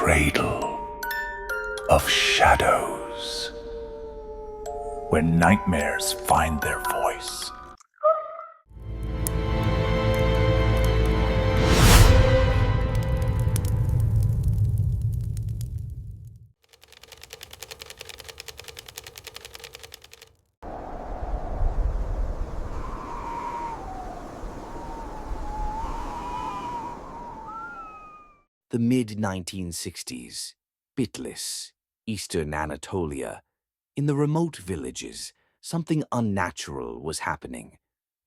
Cradle of Shadows, where nightmares find their voice. The mid-1960s, Bitlis, eastern Anatolia. In the remote villages, something unnatural was happening.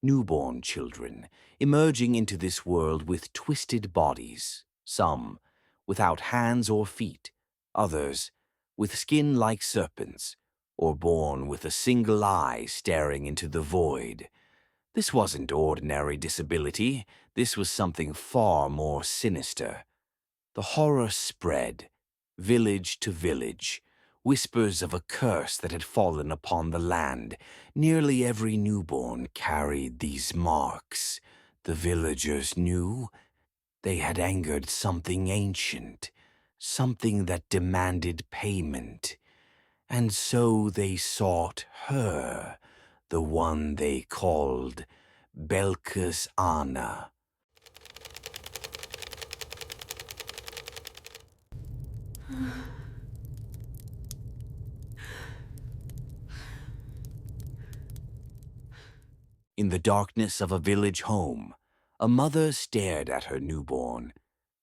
Newborn children emerging into this world with twisted bodies, some without hands or feet, others with skin like serpents, or born with a single eye staring into the void. This wasn't ordinary disability, this was something far more sinister. The horror spread, village to village, whispers of a curse that had fallen upon the land. Nearly every newborn carried these marks. The villagers knew they had angered something ancient, something that demanded payment. And so they sought her, the one they called Belkıs Ana. In the darkness of a village home, a mother stared at her newborn.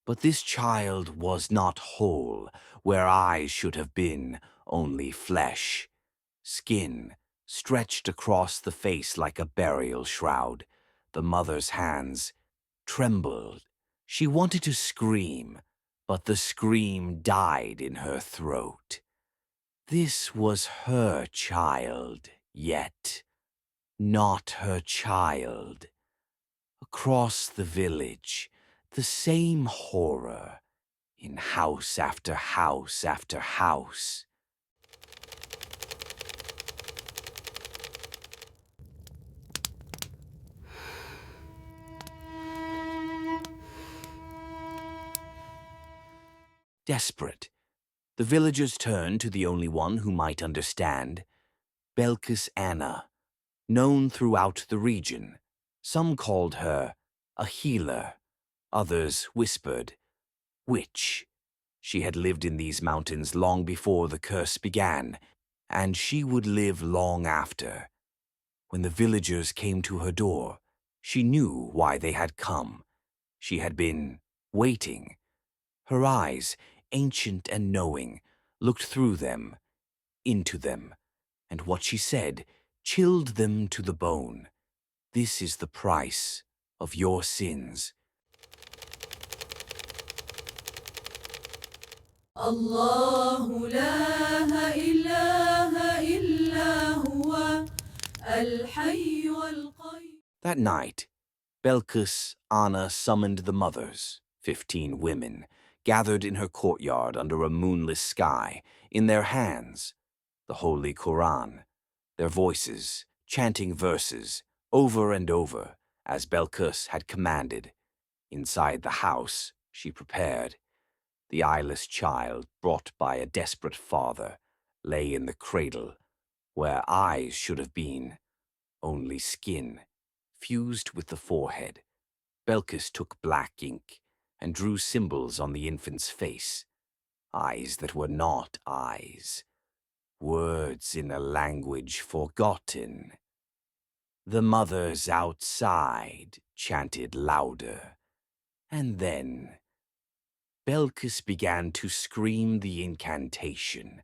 But this child was not whole, where eyes should have been, only flesh. Skin stretched across the face like a burial shroud. The mother's hands trembled. She wanted to scream, but the scream died in her throat. This was her child, yet not her child. Across the village, the same horror, in house after house after house. Desperate, the villagers turned to the only one who might understand, Belkıs Ana, known throughout the region. Some called her a healer, others whispered, witch. She had lived in these mountains long before the curse began, and she would live long after. When the villagers came to her door, she knew why they had come. She had been waiting. Her eyes, ancient and knowing, looked through them, into them, and what she said chilled them to the bone. This is the price of your sins. الله لا إله إلا هو الحي القيوم. That night, Belkıs Ana summoned the mothers, 15 women, gathered in her courtyard under a moonless sky, in their hands, the Holy Quran, their voices chanting verses over and over, as Belkıs had commanded. Inside the house, she prepared. The eyeless child, brought by a desperate father, lay in the cradle, where eyes should have been, only skin, fused with the forehead. Belkıs took black ink and drew symbols on the infant's face, eyes that were not eyes, words in a language forgotten. The mothers outside chanted louder, and then Belkıs began to scream the incantation.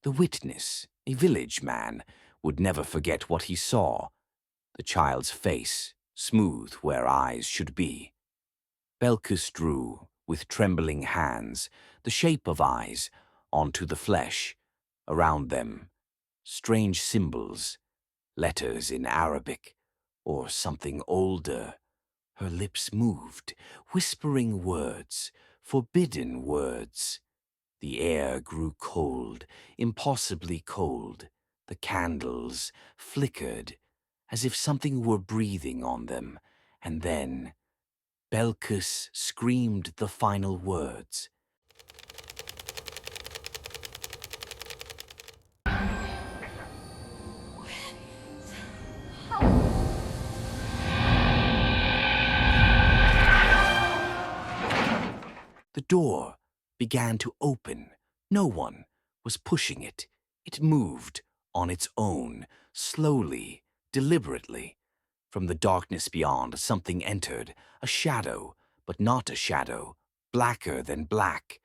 The witness, a village man, would never forget what he saw. The child's face, smooth where eyes should be. Belkıs drew, with trembling hands, the shape of eyes onto the flesh. Around them, strange symbols, letters in Arabic, or something older. Her lips moved, whispering words, forbidden words. The air grew cold, impossibly cold. The candles flickered as if something were breathing on them, and then Belkıs screamed the final words. The door began to open. No one was pushing it. It moved on its own, slowly, deliberately. From the darkness beyond, something entered, a shadow, but not a shadow, blacker than black.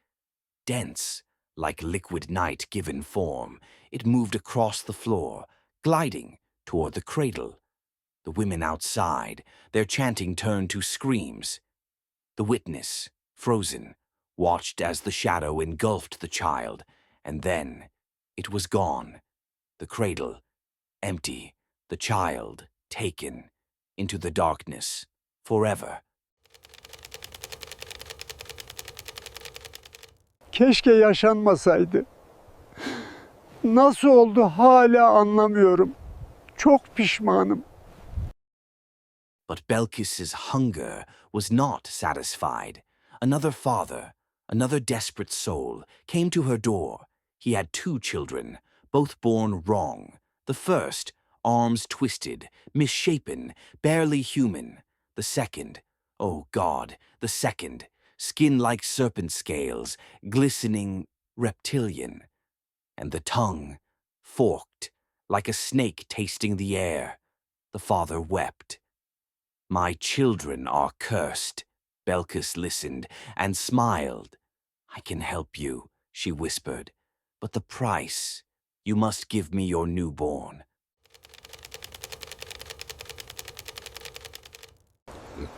Dense, like liquid night given form, it moved across the floor, gliding toward the cradle. The women outside, their chanting turned to screams. The witness, frozen, watched as the shadow engulfed the child, and then it was gone. The cradle, empty, the child, taken into the darkness, forever. Keşke yaşanmasaydı. Nasıl oldu hala anlamıyorum. Çok pişmanım. But Belkıs's hunger was not satisfied. Another father, another desperate soul, came to her door. He had 2 children, both born wrong. The first, arms twisted, misshapen, barely human. The second, oh God, the second, skin like serpent scales, glistening reptilian. And the tongue, forked, like a snake tasting the air. The father wept. My children are cursed. Belkıs listened and smiled. I can help you, she whispered. But the price, you must give me your newborn.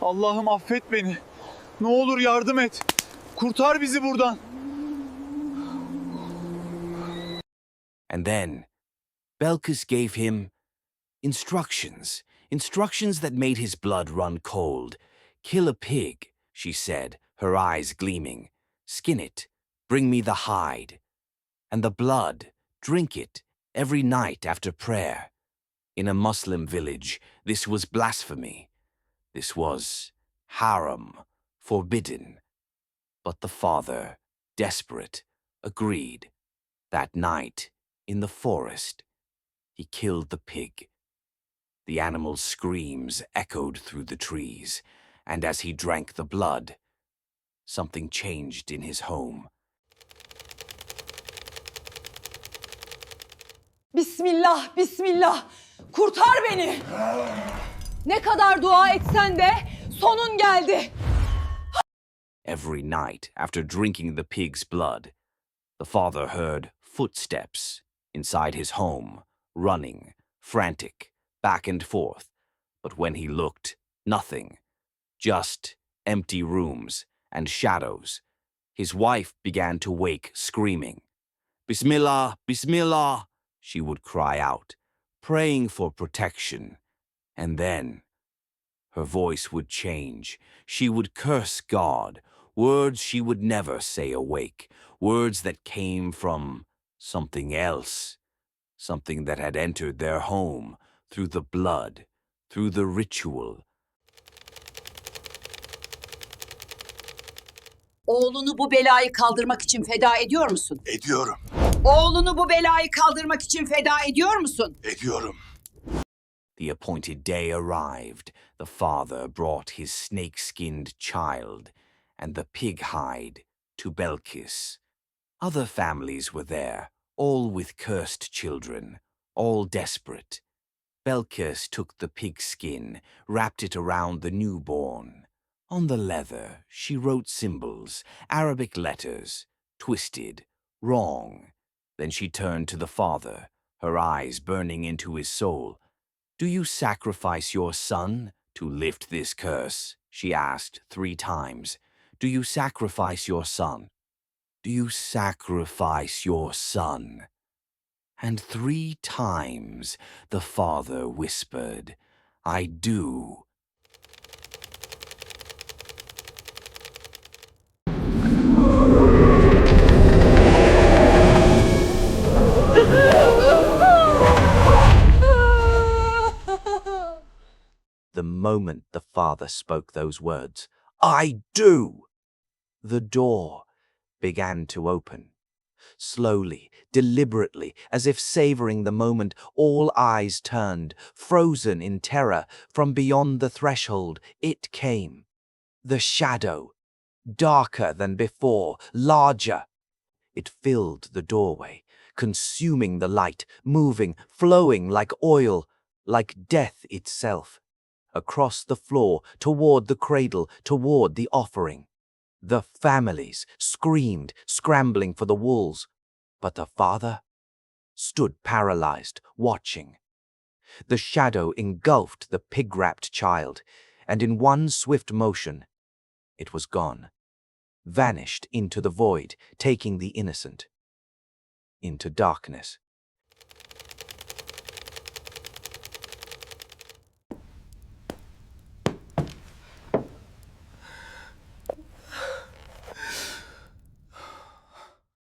Allah'ım affet beni. Ne olur yardım et. Kurtar bizi buradan. And then, Belkıs gave him instructions that made his blood run cold. Kill a pig, she said, her eyes gleaming. Skin it, bring me the hide. And the blood, drink it, every night after prayer. In a Muslim village, this was blasphemy. This was haram, forbidden. But the father, desperate, agreed. That night, in the forest, he killed the pig. The animal's screams echoed through the trees, and as he drank the blood, something changed in his home. Bismillah, Bismillah. Kurtar beni. Ne kadar dua etsen de sonun geldi. Every night, after drinking the pig's blood, the father heard footsteps inside his home, running, frantic, back and forth. But when he looked, nothing, just empty rooms and shadows. His wife began to wake, screaming. Bismillah, Bismillah, she would cry out, praying for protection. And then her voice would change. She would curse God, words she would never say awake, words that came from something else, something that had entered their home through the blood, through the ritual. Oğlunu bu belayı kaldırmak için feda ediyor musun? Ediyorum. Oğlunu bu belayı kaldırmak için feda ediyor musun? Ediyorum. The appointed day arrived. The father brought his snake-skinned child and the pig hide to Belkıs. Other families were there, all with cursed children, all desperate. Belkıs took the pig skin, wrapped it around the newborn. On the leather, she wrote symbols, Arabic letters, twisted, wrong. Then she turned to the father, her eyes burning into his soul. Do you sacrifice your son to lift this curse? She asked 3 times. Do you sacrifice your son? Do you sacrifice your son? And 3 times the father whispered, I do. moment the father spoke those words, "I do," the door began to open. Slowly, deliberately, as if savoring the moment, all eyes turned, frozen in terror. From beyond the threshold, it came. The shadow, darker than before, larger. It filled the doorway, consuming the light, moving, flowing like oil, like death itself. Across the floor, toward the cradle, toward the offering. The families screamed, scrambling for the walls, but the father stood paralyzed, watching. The shadow engulfed the pig-wrapped child, and in one swift motion, it was gone, vanished into the void, taking the innocent into darkness.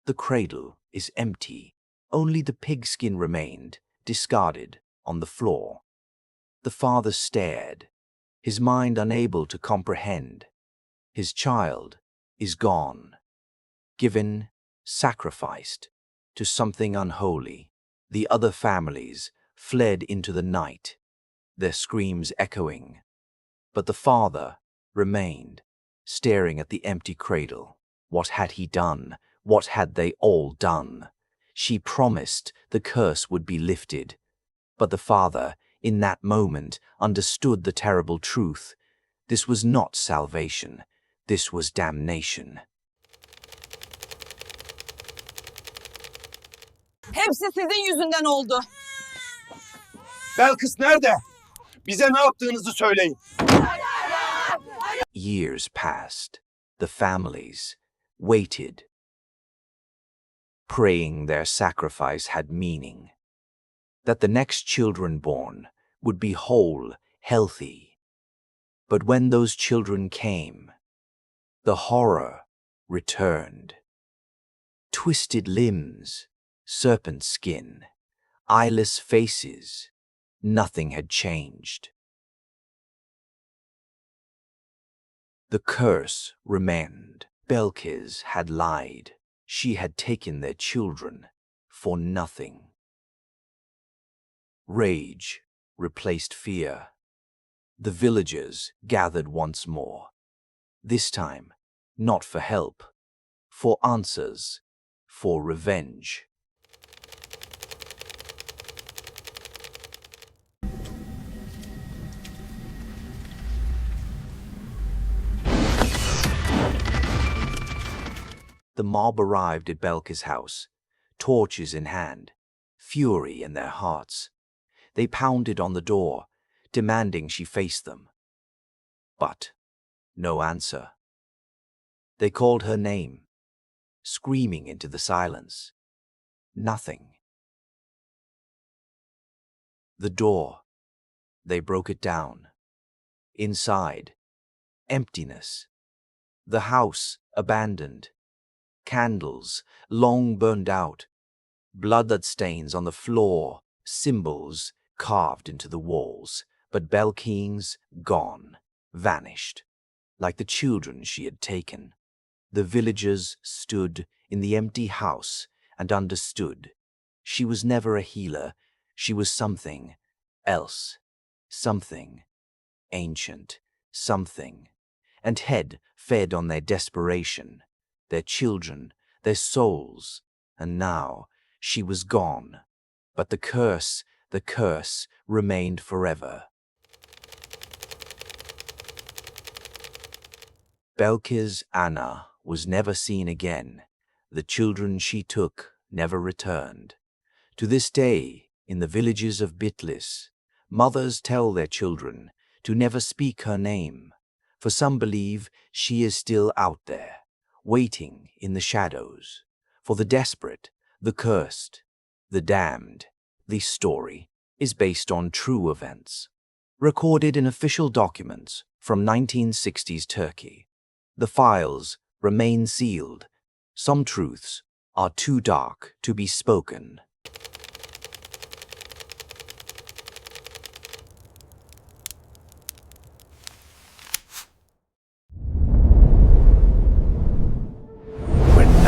The cradle is empty. Only the pigskin remained, discarded, on the floor. The father stared, his mind unable to comprehend. His child is gone, given, sacrificed to something unholy. The other families fled into the night, their screams echoing. But the father remained, staring at the empty cradle. What had he done? What had they all done? She promised the curse would be lifted. But the father, in that moment, understood the terrible truth. This was not salvation. This was damnation. Hepsi sizin yüzünden oldu. Belkıs nerede? Bize ne yaptığınızı söyleyin. Years passed. The families waited, praying their sacrifice had meaning, that the next children born would be whole, healthy. But when those children came, the horror returned. Twisted limbs, serpent skin, eyeless faces, nothing had changed. The curse remained. Belkıs had lied. She had taken their children for nothing. Rage replaced fear. The villagers gathered once more. This time, not for help, for answers, for revenge. The mob arrived at Belkıs' house, torches in hand, fury in their hearts. They pounded on the door, demanding she face them. But no answer. They called her name, screaming into the silence. Nothing. The door. They broke it down. Inside, emptiness. The house abandoned. Candles, long burned out, bloodstains on the floor, symbols carved into the walls, but Belkıs gone, vanished, like the children she had taken. The villagers stood in the empty house and understood. She was never a healer, she was something else, something ancient, something, and had fed on their desperation. Their children, their souls, and now she was gone. But the curse remained forever. Belkıs Ana was never seen again. The children she took never returned. To this day, in the villages of Bitlis, mothers tell their children to never speak her name, for some believe she is still out there, waiting in the shadows, for the desperate, the cursed, the damned. This story is based on true events, recorded in official documents from 1960s Turkey. The files remain sealed. Some truths are too dark to be spoken.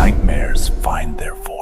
nightmares find their voice.